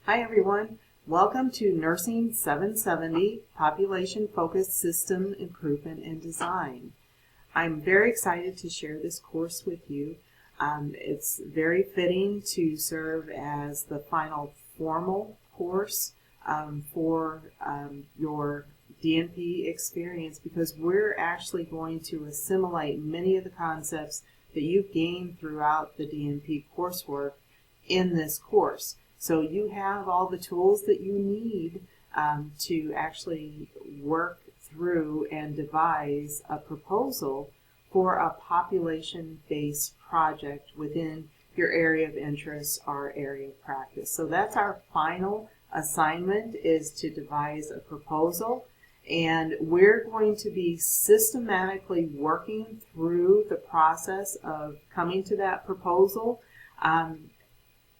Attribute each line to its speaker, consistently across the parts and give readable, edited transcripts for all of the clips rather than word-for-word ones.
Speaker 1: Hi everyone, welcome to Nursing 770, Population Focused System Improvement and Design. I'm very excited to share this course with you. It's very fitting to serve as the final formal course for your DNP experience, because we're actually going to assimilate many of the concepts that you've gained throughout the DNP coursework in this course. So you have all the tools that you need to actually work through and devise a proposal for a population-based project within your area of interest or area of practice. So that's our final assignment, is to devise a proposal, and we're going to be systematically working through the process of coming to that proposal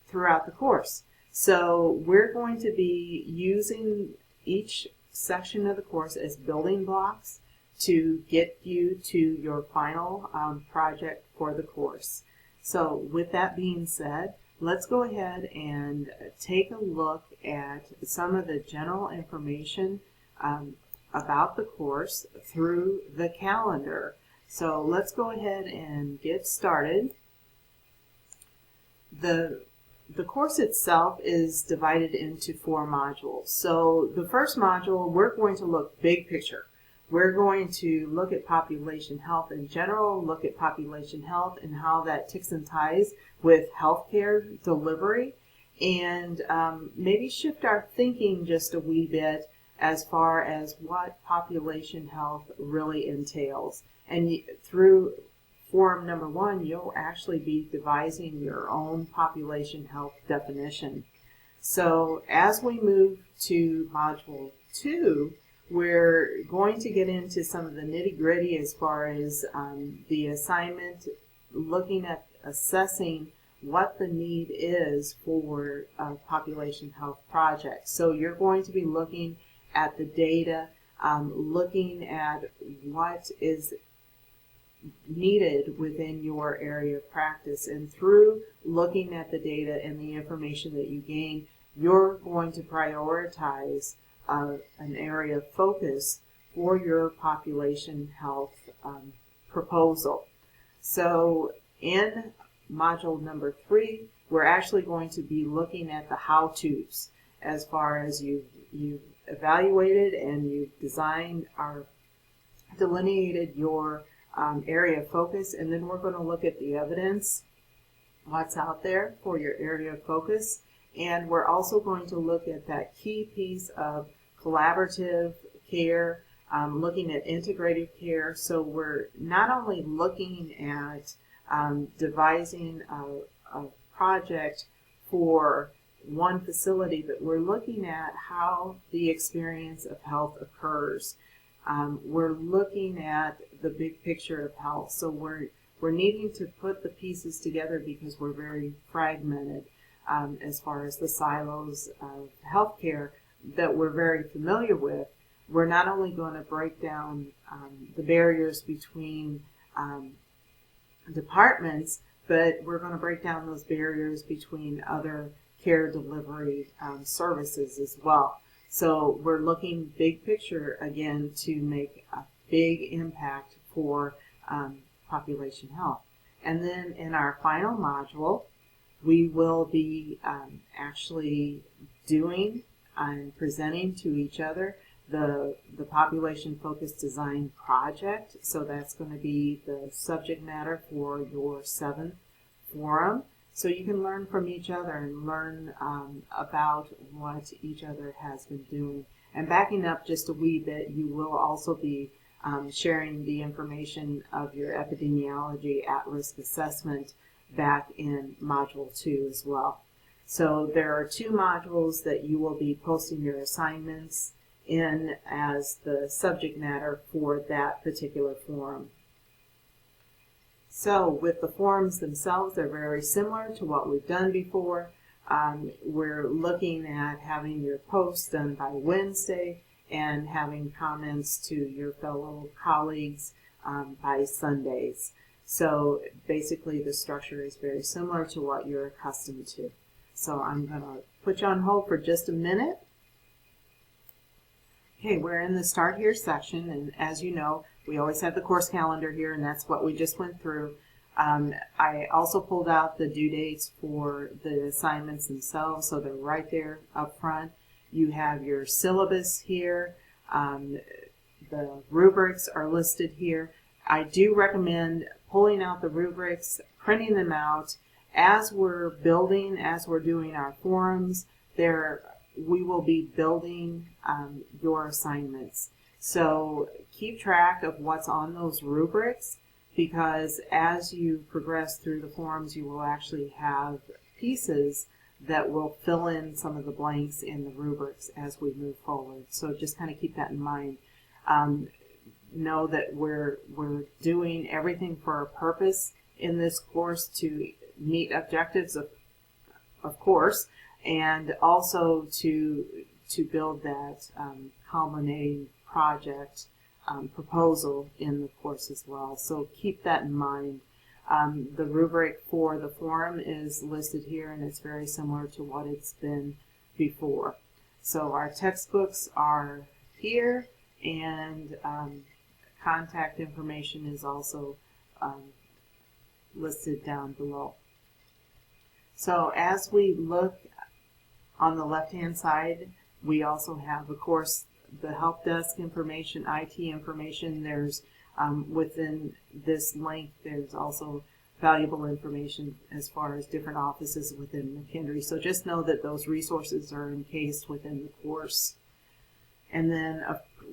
Speaker 1: throughout the course. So we're going to be using each section of the course as building blocks to get you to your final project for the course. So with that being said, let's go ahead and take a look at some of the general information about the course through the calendar. So let's go ahead and get started. The course itself is divided into 4 modules. So the first module, we're going to look big picture. We're going to look at population health in general, look at population health and how that ticks and ties with healthcare delivery, and maybe shift our thinking just a wee bit as far as what population health really entails. And through Forum number 1, you'll actually be devising your own population health definition. So as we move to Module 2, we're going to get into some of the nitty-gritty as far as the assignment, looking at assessing what the need is for a population health project. So you're going to be looking at the data, looking at what is needed within your area of practice, and through looking at the data and the information that you gain, you're going to prioritize an area of focus for your population health proposal. So in module number 3, we're actually going to be looking at the how-tos as far as you've evaluated and you've designed or delineated your area of focus, and then we're going to look at the evidence, what's out there for your area of focus, and we're also going to look at that key piece of collaborative care, looking at integrative care. So we're not only looking at devising a project for one facility, but we're looking at how the experience of health occurs. We're looking at the big picture of health. So we're needing to put the pieces together because we're very fragmented as far as the silos of healthcare that we're very familiar with. We're not only going to break down the barriers between departments, but we're going to break down those barriers between other care delivery services as well. So we're looking big picture again to make a big impact for population health. And then in our final module, we will be actually doing and presenting to each other the population focused design project. So that's going to be the subject matter for your 7th forum. So you can learn from each other and learn about what each other has been doing. And backing up just a wee bit, you will also be sharing the information of your epidemiology at-risk assessment back in Module 2 as well. So there are 2 modules that you will be posting your assignments in as the subject matter for that particular forum. So with the forums themselves, they're very similar to what we've done before. We're looking at having your posts done by Wednesday and having comments to your fellow colleagues by Sundays. So basically the structure is very similar to what you're accustomed to. So I'm going to put you on hold for just a minute. Okay, we're in the Start Here section, and as you know, we always have the course calendar here, and that's what we just went through. I also pulled out the due dates for the assignments themselves, so they're right there up front. You have your syllabus here. The rubrics are listed here. I do recommend pulling out the rubrics, printing them out. As we're building, as we're doing our forums, we will be building your assignments. So keep track of what's on those rubrics, because as you progress through the forums, you will actually have pieces that will fill in some of the blanks in the rubrics as we move forward. So just kind of keep that in mind. Know that we're doing everything for a purpose in this course to meet objectives, of course, and also to build that culminating project proposal in the course as well. So keep that in mind. The rubric for the forum is listed here, and it's very similar to what it's been before. So our textbooks are here, and contact information is also listed down below. So as we look on the left-hand side, we also have, of course, the help desk information, IT information. There's within this link, there's also valuable information as far as different offices within McKendree. So just know that those resources are encased within the course. And then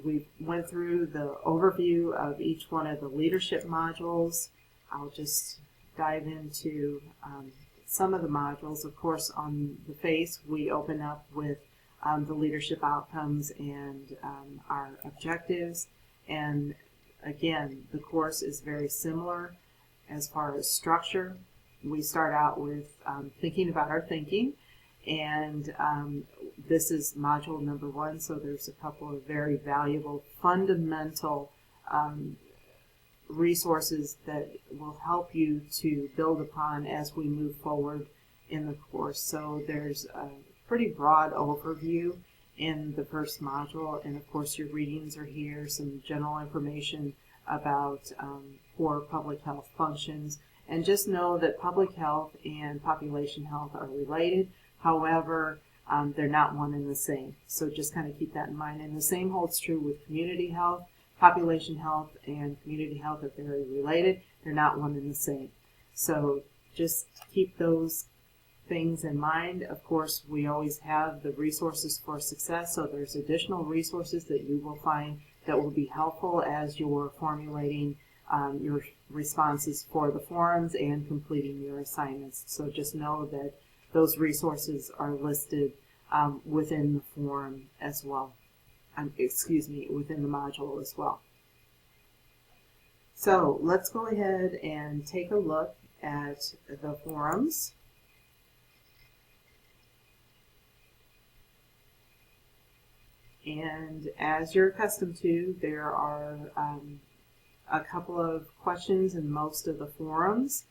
Speaker 1: we went through the overview of each one of the leadership modules. I'll just dive into some of the modules. Of course, on the face, we open up with the leadership outcomes and our objectives. And again, the course is very similar as far as structure. We start out with thinking about our thinking, and this is module number 1, so there's a couple of very valuable fundamental resources that will help you to build upon as we move forward in the course. So there's a pretty broad overview in the first module, and of course your readings are here, some general information about core public health functions. And just know that public health and population health are related. However, they're not one and the same. So just kind of keep that in mind. And the same holds true with community health. Population health and community health are very related. They're not one and the same. So just keep those things in mind. Of course, we always have the resources for success. So there's additional resources that you will find that will be helpful as you're formulating your responses for the forums and completing your assignments. So just know that those resources are listed within the forum as well. Within the module as well. So let's go ahead and take a look at the forums. And as you're accustomed to, there are a couple of questions in most of the forums.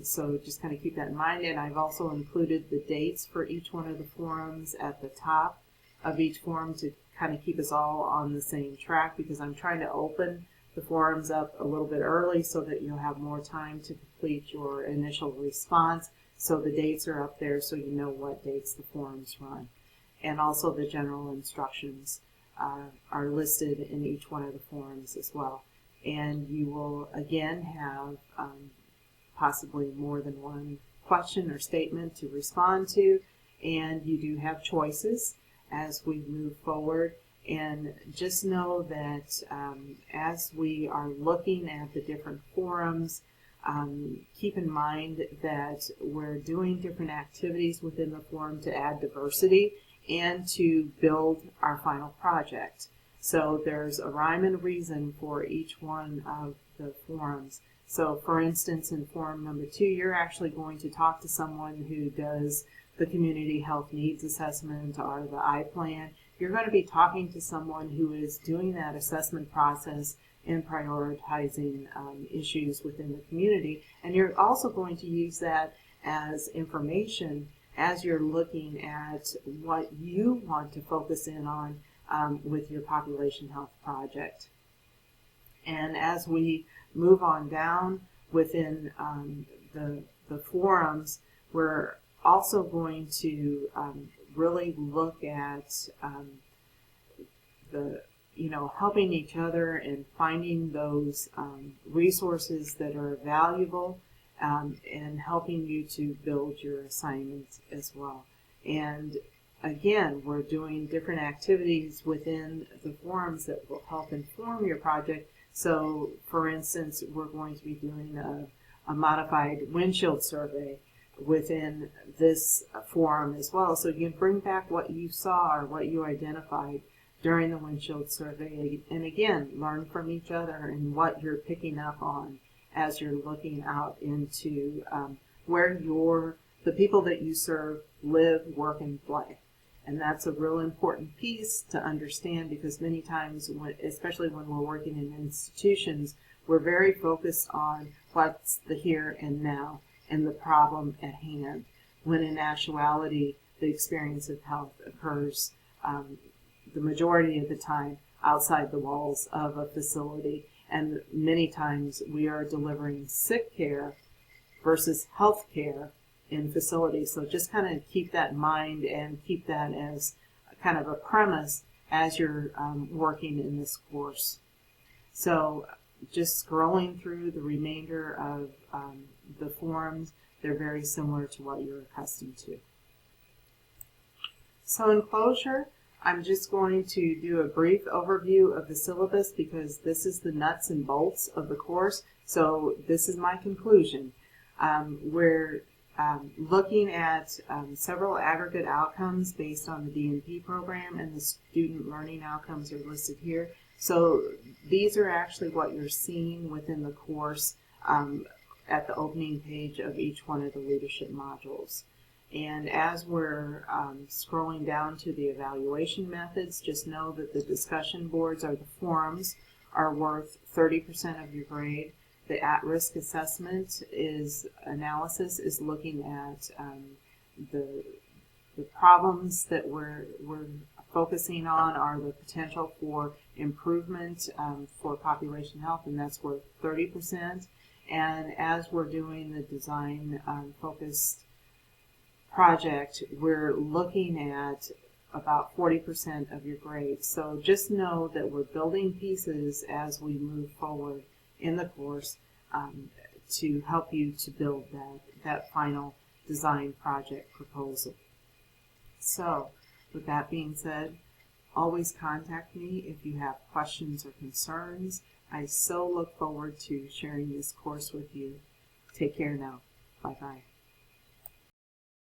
Speaker 1: So just kind of keep that in mind. And I've also included the dates for each one of the forums at the top of each forum to kind of keep us all on the same track, because I'm trying to open the forums up a little bit early so that you'll have more time to complete your initial response. So the dates are up there so you know what dates the forums run. And also the general instructions are listed in each one of the forums as well. And you will again have possibly more than one question or statement to respond to, and you do have choices as we move forward. And just know that as we are looking at the different forums, keep in mind that we're doing different activities within the forum to add diversity and to build our final project. So there's a rhyme and reason for each one of the forums. So for instance, in forum number 2, you're actually going to talk to someone who does the Community Health Needs Assessment or the I-Plan. You're going to be talking to someone who is doing that assessment process and prioritizing issues within the community. And you're also going to use that as information as you're looking at what you want to focus in on with your population health project. And as we move on down within the forums, we're also going to really look at helping each other and finding those resources that are valuable and helping you to build your assignments as well. And again, we're doing different activities within the forums that will help inform your project. So, for instance, we're going to be doing a modified windshield survey within this forum as well. So you can bring back what you saw or what you identified during the windshield survey, and again, learn from each other and what you're picking up on as you're looking out into where the people that you serve live, work, and play. And that's a real important piece to understand, because many times, especially when we're working in institutions, we're very focused on what's the here and now and the problem at hand, when in actuality the experience of health occurs the majority of the time outside the walls of a facility. And many times we are delivering sick care versus health care in facilities. So just kind of keep that in mind and keep that as kind of a premise as you're working in this course. So just scrolling through the remainder of the forums, they're very similar to what you're accustomed to. So in closure, I'm just going to do a brief overview of the syllabus, because this is the nuts and bolts of the course. So this is my conclusion. We're looking at several aggregate outcomes based on the DNP program, and the student learning outcomes are listed here. So these are actually what you're seeing within the course at the opening page of each one of the leadership modules. And as we're scrolling down to the evaluation methods, just know that the discussion boards or the forums are worth 30% of your grade. The at-risk assessment analysis is looking at the problems that we're focusing on are the potential for improvement for population health, and that's worth 30%. And as we're doing the design focused project, we're looking at about 40% of your grade. So just know that we're building pieces as we move forward in the course to help you to build that final design project proposal. So with that being said, always contact me if you have questions or concerns. I so look forward to sharing this course with you. Take care now. Bye-bye.